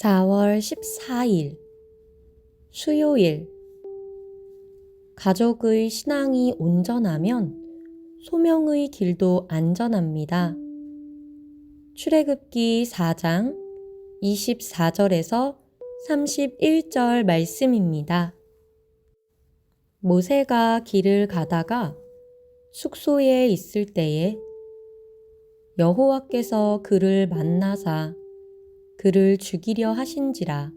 4월 14일 수요일. 가족의 신앙이 온전하면 소명의 길도 안전합니다. 출애굽기 4장 24절에서 31절 말씀입니다. 모세가 길을 가다가 숙소에 있을 때에 여호와께서 그를 만나사 그를 죽이려 하신지라.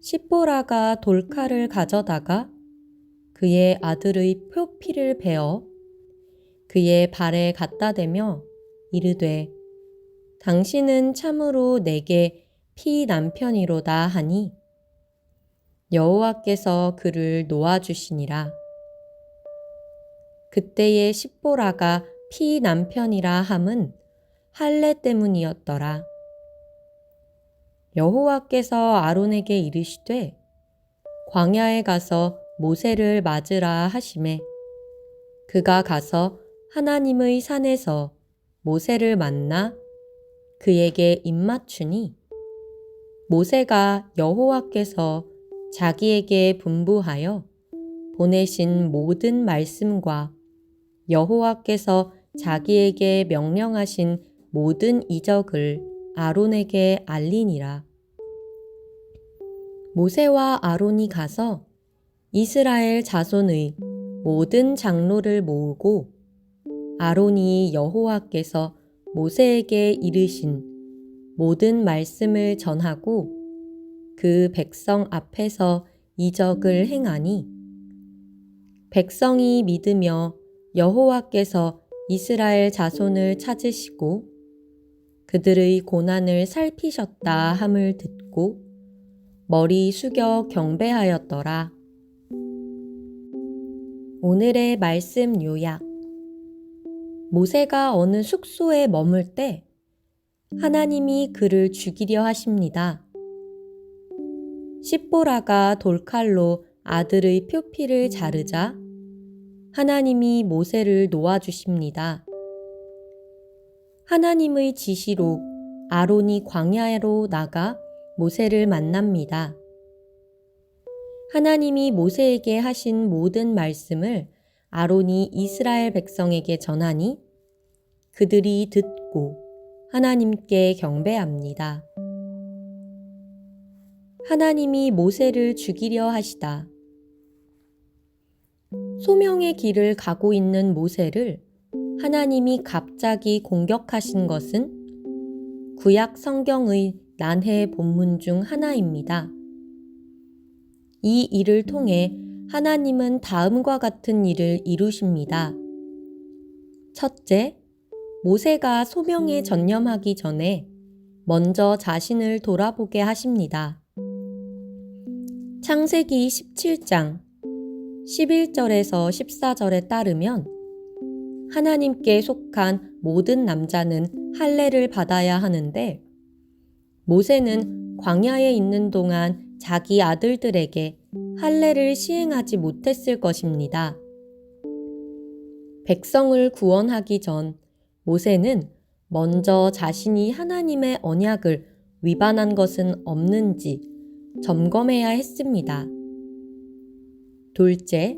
십보라가 돌칼을 가져다가 그의 아들의 표피를 베어 그의 발에 갖다 대며 이르되 당신은 참으로 내게 피남편이로다 하니 여호와께서 그를 놓아주시니라. 그때의 십보라가 피남편이라 함은 할례 때문이었더라. 여호와께서 아론에게 이르시되 광야에 가서 모세를 맞으라 하시매 그가 가서 하나님의 산에서 모세를 만나 그에게 입맞추니 모세가 여호와께서 자기에게 분부하여 보내신 모든 말씀과 여호와께서 자기에게 명령하신 모든 이적을 아론에게 알리니라. 모세와 아론이 가서 이스라엘 자손의 모든 장로를 모으고 아론이 여호와께서 모세에게 이르신 모든 말씀을 전하고 그 백성 앞에서 이적을 행하니 백성이 믿으며 여호와께서 이스라엘 자손을 찾으시고 그들의 고난을 살피셨다 함을 듣고 머리 숙여 경배하였더라. 오늘의 말씀 요약. 모세가 어느 숙소에 머물 때 하나님이 그를 죽이려 하십니다. 십보라가 돌칼로 아들의 표피를 자르자 하나님이 모세를 놓아주십니다. 하나님의 지시로 아론이 광야로 나가 모세를 만납니다. 하나님이 모세에게 하신 모든 말씀을 아론이 이스라엘 백성에게 전하니 그들이 듣고 하나님께 경배합니다. 하나님이 모세를 죽이려 하시다. 소명의 길을 가고 있는 모세를 하나님이 갑자기 공격하신 것은 구약 성경의 난해 본문 중 하나입니다. 이 일을 통해 하나님은 다음과 같은 일을 이루십니다. 첫째, 모세가 소명에 전념하기 전에 먼저 자신을 돌아보게 하십니다. 창세기 17장 11절에서 14절에 따르면 하나님께 속한 모든 남자는 할례를 받아야 하는데 모세는 광야에 있는 동안 자기 아들들에게 할례를 시행하지 못했을 것입니다. 백성을 구원하기 전 모세는 먼저 자신이 하나님의 언약을 위반한 것은 없는지 점검해야 했습니다. 둘째,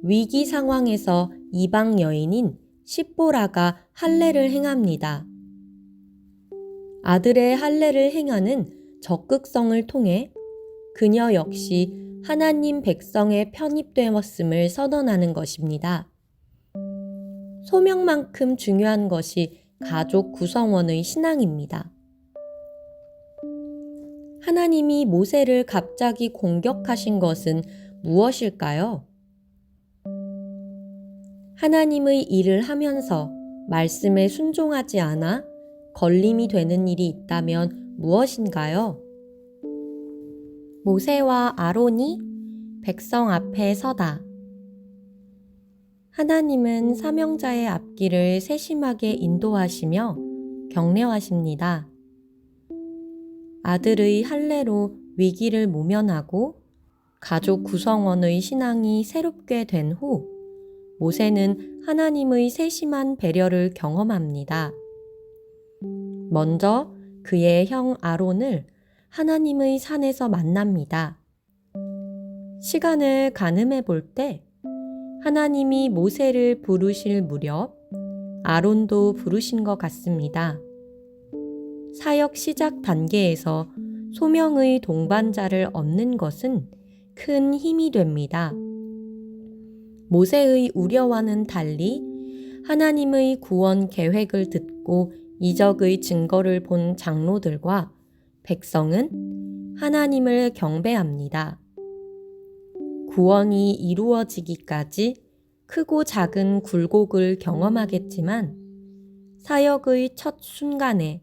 위기 상황에서 이방 여인인 십보라가 할례를 행합니다. 아들의 할례를 행하는 적극성을 통해 그녀 역시 하나님 백성에 편입되었음을 선언하는 것입니다. 소명만큼 중요한 것이 가족 구성원의 신앙입니다. 하나님이 모세를 갑자기 공격하신 것은 무엇일까요? 하나님의 일을 하면서 말씀에 순종하지 않아 걸림이 되는 일이 있다면 무엇인가요? 모세와 아론이 백성 앞에 서다. 하나님은 사명자의 앞길을 세심하게 인도하시며 격려하십니다. 아들의 할례로 위기를 모면하고 가족 구성원의 신앙이 새롭게 된 후 모세는 하나님의 세심한 배려를 경험합니다. 먼저 그의 형 아론을 하나님의 산에서 만납니다. 시간을 가늠해 볼 때 하나님이 모세를 부르실 무렵 아론도 부르신 것 같습니다. 사역 시작 단계에서 소명의 동반자를 얻는 것은 큰 힘이 됩니다. 모세의 우려와는 달리 하나님의 구원 계획을 듣고 이적의 증거를 본 장로들과 백성은 하나님을 경배합니다. 구원이 이루어지기까지 크고 작은 굴곡을 경험하겠지만 사역의 첫 순간에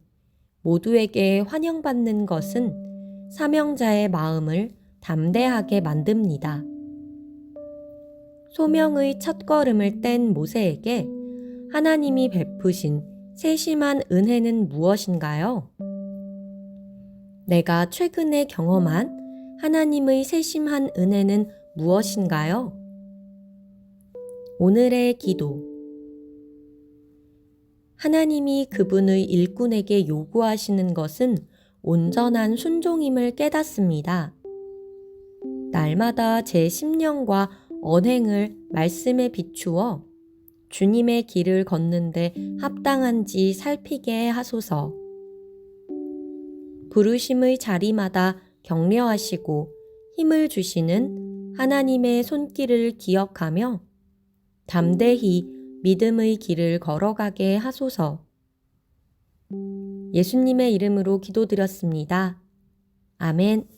모두에게 환영받는 것은 사명자의 마음을 담대하게 만듭니다. 소명의 첫걸음을 뗀 모세에게 하나님이 베푸신 세심한 은혜는 무엇인가요? 내가 최근에 경험한 하나님의 세심한 은혜는 무엇인가요? 오늘의 기도. 하나님이 그분의 일꾼에게 요구하시는 것은 온전한 순종임을 깨닫습니다. 날마다 제 심령과 언행을 말씀에 비추어 주님의 길을 걷는데 합당한지 살피게 하소서. 부르심의 자리마다 격려하시고 힘을 주시는 하나님의 손길을 기억하며 담대히 믿음의 길을 걸어가게 하소서. 예수님의 이름으로 기도드렸습니다. 아멘.